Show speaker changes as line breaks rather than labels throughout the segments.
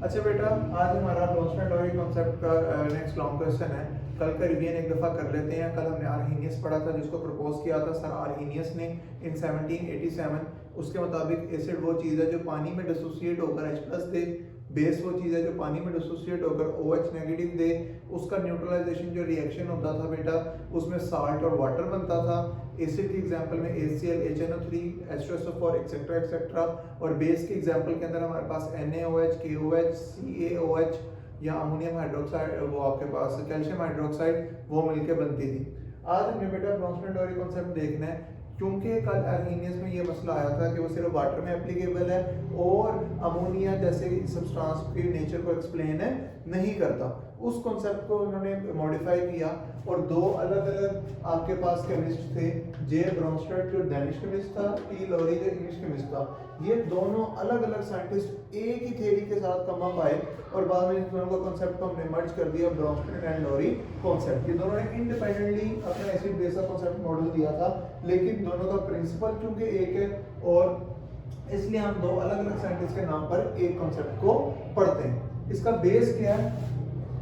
अच्छा बेटा, आज हमारा ब्रोंस्टेड और कॉन्सेप्ट का नेक्स्ट लॉन्ग क्वेश्चन है। कल का रिवीजन एक दफ़ा कर लेते हैं। कल हमने आर्हीनियस पढ़ा था, जिसको प्रपोज किया था सर आर्हीनियस ने इन 1787। उसके मुताबिक एसिड वो चीज़ है जो पानी में डिसोसिएट होकर H+ दे, बेस वो चीज़ है जो पानी में डिसोसिएट होकर OH नेगेटिव दे। उसका न्यूट्रलाइजेशन जो रिएक्शन होता था बेटा, उसमें साल्ट और वाटर बनता था। एसिड के एग्जांपल में HCl, HNO3, H2SO4 etcetera etcetera. और बेस के एग्जांपल के अंदर हमारे पास NaOH, KOH, CaOH या अमोनियम हाइड्रोक्साइड, वो आपके पास कैल्शियम हाइड्रोक्साइड, वो मिलके बनती थी। आज हमें बेटा ब्रोंस्टेड और कॉन्सेप्ट देखना है, क्योंकि कल आर्हीनियस में ये मसला आया था कि वो सिर्फ वाटर में एप्लीकेबल है और अमोनिया जैसे सब्सटेंस के नेचर को एक्सप्लेन है नहीं करता। उस कॉन्सेप्ट को उन्होंने मॉडिफाई किया और दो अलग अलग आपके पास केमिस्ट थे। जे ब्रोंस्टेड जो डेनिश केमिस्ट था, टी लॉरी जो इंग्लिश केमिस्ट था। ये दोनों अलग अलग साइंटिस्ट एक ही थ्योरी के साथ कम अप आए और बाद में इन दोनों का कॉन्सेप्ट को हमने मर्ज कर दिया, ब्रोंस्टेड एंड लॉरी कॉन्सेप्ट। ये दोनों ने इंडिपेंडेंटली अपना एसिड बेस का कॉन्सेप्ट मॉडल दिया था, लेकिन दोनों का प्रिंसिपल क्योंकि एक है और इसलिए हम दो अलग अलग साइंटिस्ट के नाम पर एक कॉन्सेप्ट को पढ़ते हैं। इसका बेस क्या है?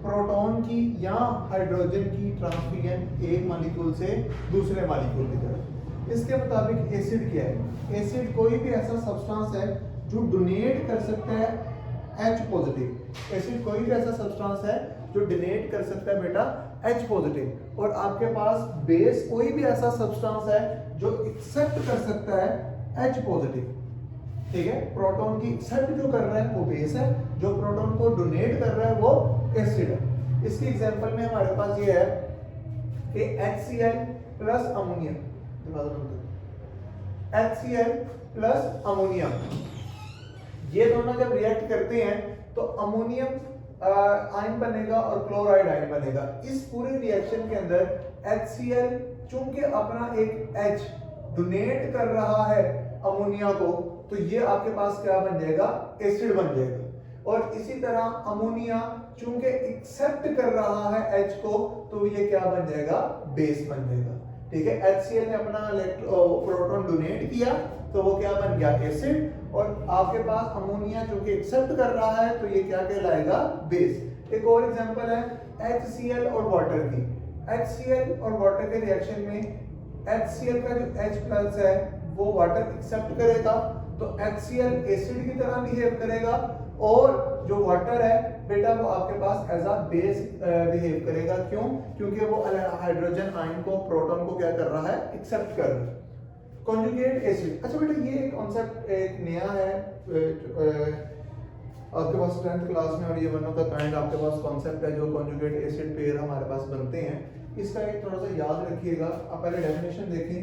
प्रोटॉन की या हाइड्रोजन की ट्रांसफिशन एक मॉलिक्यूल से दूसरे मॉलिक्यूल की तरफ। इसके मुताबिक एसिड क्या है? एसिड कोई भी ऐसा सब्सटेंस है जो डोनेट कर सकता है H पॉजिटिव। एसिड कोई भी ऐसा सब्सटेंस है जो डोनेट कर सकता है बेटा H पॉजिटिव। और आपके पास बेस कोई भी ऐसा सब्सटेंस है जो एक्सेप्ट कर सकता है H पॉजिटिव। ठीक है, प्रोटॉन की एक्सेप्ट जो कर रहा है वो बेस है, जो प्रोटॉन को डोनेट कर रहा है वो एसिड है। इसकी एग्जांपल में हमारे पास ये है कि HCl plus ammonia, HCl plus ammonia, ये दोनों जब रिएक्ट करते हैं तो अमोनियम आयन बनेगा और क्लोराइड आयन बनेगा। इस पूरे रिएक्शन के अंदर HCl चूंकि अपना एक H डोनेट कर रहा है अमोनिया को, तो ये आपके पास क्या बन जाएगा? एसिड बन जाएगा। और इसी तरह अमोनिया चूंकि एक्सेप्ट कर रहा है H को, तो ये क्या बन जाएगा? बेस बन जाएगा। ठीक है, HCl ने अपना प्रोटॉन डोनेट किया तो वो क्या बन गया? एसिड। और आपके पास अमोनिया चूंकि एक्सेप्ट कर रहा है तो ये क्या कहलाएगा? बेस। एक और एग्जांपल है HCl और वाटर की। HCl और वाटर के रिएक्शन में HCl का जो H+ है वो वाटर एक्सेप्ट करेगा तो HCl एसिड की तरह बिहेव करेगा, और जो वाटर है बेटा वो आपके पास एज अ बेस बिहेव करेगा। क्यों? क्योंकि वो हाइड्रोजन आयन को, प्रोटॉन को क्या कर रहा है? एक्सेप्ट कर रहा है। Conjugate acid. अच्छा बेटा, ये कॉन्सेप्ट एक नया है आपके पास 10th क्लास में, और ये वन ऑफ द काइंड आपके पास कॉन्सेप्ट है जो कॉन्जुगेट एसिड पेयर हमारे पास बनते हैं। इसका एक थोड़ा सा याद रखिएगा। आप पहले डेफिनेशन देखें।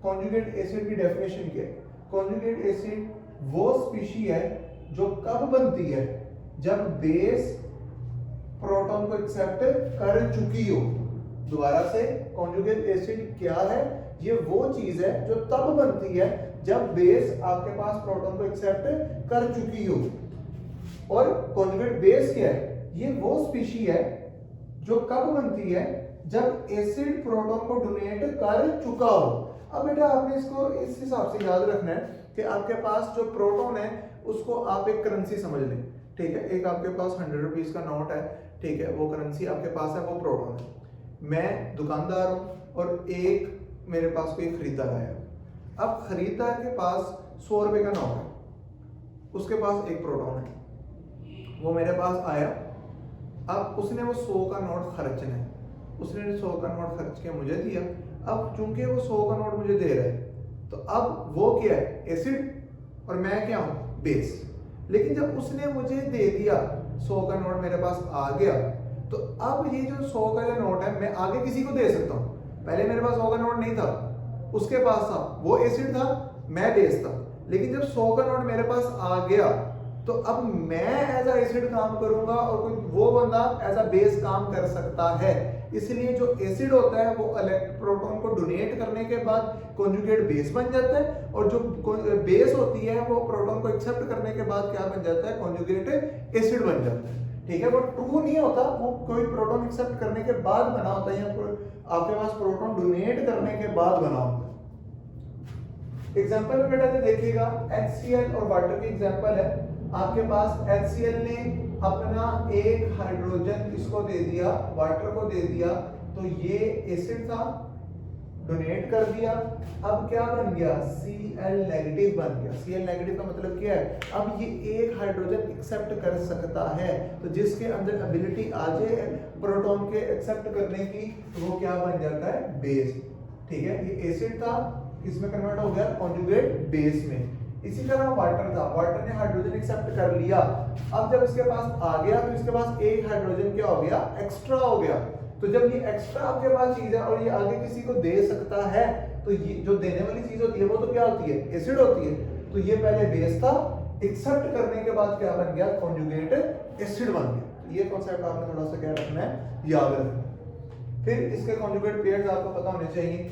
कॉन्जुगेट एसिड की डेफिनेशन क्या है? कॉन्जुगेट एसिड वो स्पीशी है जो कब बनती है? जब बेस प्रोटॉन को एक्सेप्ट कर चुकी हो। दोबारा से, कॉन्जुगेट एसिड क्या है? ये वो चीज है जो तब बनती है जब बेस आपके पास प्रोटॉन को एक्सेप्ट कर चुकी हो। और कॉन्जुगेट बेस क्या है? ये वो स्पीशी है जो कब बनती है? जब एसिड प्रोटॉन को डोनेट कर चुका हो। अब बेटा आपने इसको इस हिसाब से याद रखना है कि आपके पास जो प्रोटॉन है उसको आप एक करेंसी समझ लें। ठीक है, एक आपके पास 100 रुपीज का नोट है। ठीक है, वो करेंसी आपके पास है, वो प्रोटॉन है। मैं दुकानदार हूं और एक मेरे पास कोई खरीदार आया। अब खरीदार के पास 100 रुपए का नोट है, उसके पास एक प्रोटॉन है, वो मेरे पास आया। अब उसने वो 100 का नोट खर्चना है, उसने 100 का नोट खर्च के मुझे दिया। अब चूंकि वो 100 का नोट मुझे दे रहा है तो अब वो क्या है? एसिड, और मैं क्या हूं? बेस। लेकिन जब उसने मुझे दे दिया 100 का नोट मेरे पास आ गया, तो अब ये जो 100 का जो नोट है मैं आगे किसी को दे सकता हूं। पहले मेरे पास 100 का नोट नहीं था, उसके पास था, वो एसिड था, मैं बेस था। लेकिन जब 100 का नोट मेरे पास आ गया तो अब मैं एज अ एसिड काम करूंगा और कोई वो बंदा एज अ बेस काम कर सकता है। इसलिए जो एसिड होता है वो प्रोटॉन को डोनेट करने के बाद कॉन्जुगेट बेस बन जाता है, और जो बेस होती है वो प्रोटॉन को एक्सेप्ट करने के बाद क्या बन जाता है? कॉन्जुगेट एसिड बन जाता है। ठीक है, वो ट्रू नहीं होता, वो कोई प्रोटॉन एक्सेप्ट करने के बाद बना होता है, या आपके पास प्रोटॉन डोनेट करने के बाद बना होता है। एग्जांपल में बेटा देखिएगा, HCl और वाटर की एग्जांपल है। आपके पास HCl ने अपना एक हाइड्रोजन किसको दे दिया, वाटर को दे दिया, तो ये एसिड था, डोनेट कर दिया। अब क्या बन गया, Cl नेगेटिव बन गया। Cl नेगेटिव का मतलब क्या है, अब ये एक हाइड्रोजन एक्सेप्ट कर सकता है, तो जिसके अंदर एबिलिटी आ जाए प्रोटॉन के एक्सेप्ट करने की, तो वो क्या बन जाता है, बेस। ठीक है, ये एसिड था, इसमें कन्वर्ट हो गया कॉन्जुगेट बेस में। इसी तरह वाटर था, वाटर ने हाइड्रोजन एक्सेप्ट कर लिया, अब जब इसके पास आ गया तो इसके पास एक हाइड्रोजन क्या हो गया, एक्स्ट्रा हो गया। तो जब ये एक्स्ट्रा आपके पास चीज है और ये आगे किसी को दे सकता है, तो ये जो देने वाली चीज होती है वो तो क्या होती है, एसिड होती है। तो ये पहले बेस था, एक्सेप्ट करने के बाद क्या बन गया, कॉन्जुगेट एसिड बन गया। ये कॉन्सेप्ट आपने थोड़ा सा क्या रखना है, याद रखना। फिर इसके कॉन्जुगेट पेयर्स आपको पता होने चाहिए।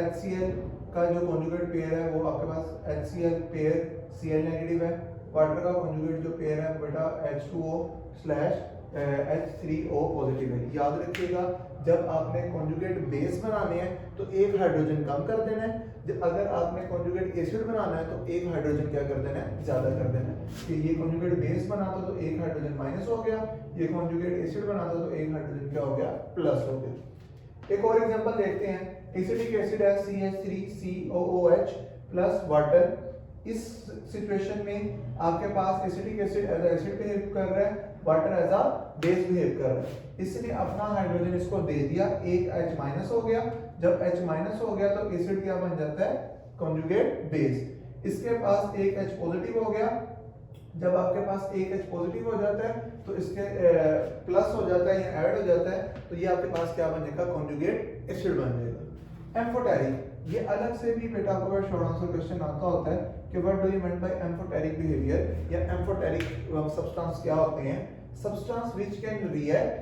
HCl का जो कॉन्जुगेट पेयर है वो आपके पास HCl पेयर Cl नेगेटिव है। वाटर का कॉन्जुगेट जो पेयर है बेटा H2O/H3O पॉजिटिव है। याद रखिएगा, जब आपने कॉन्जुगेट बेस बनाने हैं तो एक हाइड्रोजन कम कर देना है, अगर आपने कॉन्जुगेट एसिड बनाना है तो एक हाइड्रोजन क्या कर देना है, ज्यादा कर देना है। कि ये कॉन्जुगेट बेस बनाता तो एक हाइड्रोजन माइनस हो गया, ये कॉन्जुगेट एसिड बनाता तो एक हाइड्रोजन क्या हो गया, प्लस हो गया। एक और एग्जांपल देखते हैं। एसिटिक एसिड है CH3COOH प्लस वाटर। इस सिचुएशन में आपके पास acetic acid as acid behave कर रहा है, water as a base behave कर रहा है। इसने अपना हाइड्रोजन इसको दे दिया, एक H माइनस हो गया। जब H माइनस हो गया तो एसिड क्या बन जाता है, कॉन्जुगेट बेस। इसके पास एक H पॉजिटिव हो गया। जब आपके पास एक H पॉजिटिव हो जाता है तो इसके प्लस हो जाता है या ऐड हो जाता है, तो ये आपके पास क्या बन जाएगा, कॉन्जुगेट एसिड बन जाएगा। एम्फोटेरिक, ये अलग से भी बेटा आपको शॉर्ट आंसर क्वेश्चन आता होता है कि what do you mean by amphoteric behaviour, या एम्फोटेरिक सब्सटेंस क्या होते हैं। Substance which can react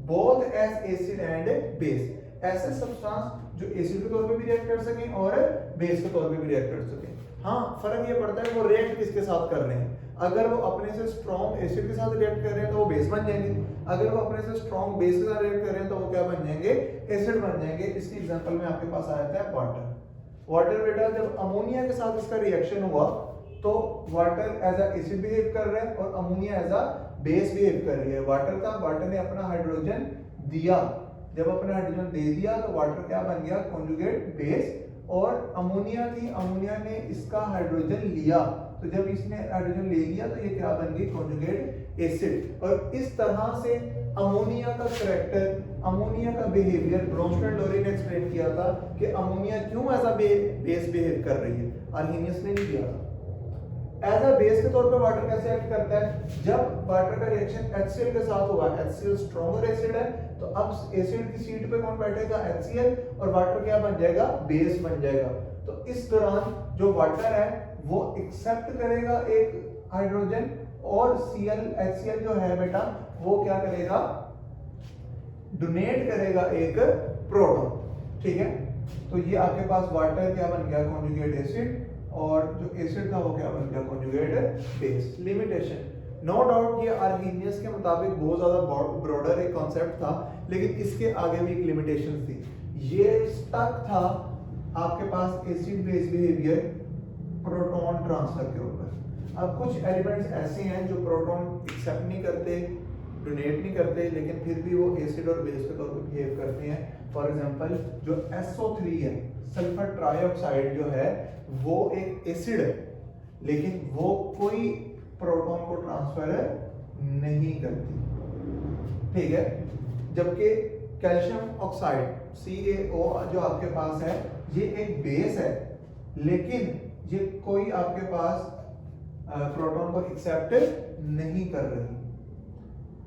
both as acid and base. ऐसे सब्सटेंस जो एसिड के तौर पे भी रिएक्ट कर सकें और बेस के तौर पे भी रिएक्ट कर सकें। हाँ, फर्क ये पड़ता है वो रिएक्ट किसके साथ कर रहे हैं। अगर वो अपने से स्ट्रॉन्ग एसिड के साथ रिएक्ट कर रहे हैं तो वो बेस बन जाएंगे, अगर वो अपने से स्ट्रॉन्ग बेस के साथ रिएक्ट कर रहे हैं तो वो क्या बन जाएंगे, एसिड बन जाएंगे। इसकी एग्जांपल में आपके पास आया था वाटर। वाटर बेटा जब अमोनिया के साथ इसका रिएक्शन हुआ तो water as a acid behave कर रहा है और ammonia as a base behave कर रही है। वाटर ने अपना हाइड्रोजन दिया, जब अपना हाइड्रोजन दे दिया तो वाटर क्या बन गया, कॉन्जुगेट बेस। और अमोनिया थी, अमोनिया ने इसका हाइड्रोजन लिया, तो जब इसने हाइड्रोजन ले लिया तो ये क्या बन गई, कॉन्जुगेट एसिड। और इस तरह से अमोनिया का कैरेक्टर, अमोनिया का बिहेवियर ब्रोंस्टेड-लोरी ने एक्सप्लेन किया था कि अमोनिया क्यों एज अ बेस बिहेव कर रही है, आर्हेनियस ने नहीं किया था। एज अ बेस के तौर पे वाटर कैसे एक्ट करता है, जब वाटर का रिएक्शन HCl के साथ होगा, HCl स्ट्रॉन्गर एसिड है, तो अब एसिड की सीट पे कौन बैठेगा, HCl, और वाटर क्या बन जाएगा, बेस बन जाएगा। तो इस दौरान जो वाटर है वो एक्सेप्ट करेगा एक हाइड्रोजन, और HCl जो है बेटा वो क्या करेगा, डोनेट करेगा एक प्रोटॉन। ठीक है, तो ये आपके पास वाटर क्या बन गया, कॉन्जुगेट एसिड, और जो एसिड था वो क्या बन गया, conjugate base. Limitation, no doubt ये आर्हेनियस के मुताबिक बहुत ज्यादा ब्रॉडर एक कॉन्सेप्ट था, लेकिन इसके आगे भी एक लिमिटेशन थी। ये स्टक था आपके पास acid base behaviour proton transfer के ऊपर। अब कुछ एलिमेंट्स ऐसे हैं जो प्रोटॉन एक्सेप्ट नहीं करते, डोनेट नहीं करते, लेकिन फिर भी वो एसिड और बेस के तौर पर बिहेव करते हैं। फॉर एग्जांपल जो SO3 है, सल्फर ट्राइऑक्साइड जो है, वो एक एसिड है, लेकिन वो कोई प्रोटॉन को ट्रांसफर नहीं करती। ठीक है, जबकि कैल्शियम ऑक्साइड CaO जो आपके पास है, ये एक बेस है, लेकिन ये कोई आपके पास प्रोटॉन को एक्सेप्ट नहीं कर रही।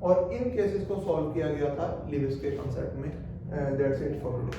और इन केसेस को सॉल्व किया गया था लिविस के कॉन्सेप्ट में। That's it for today.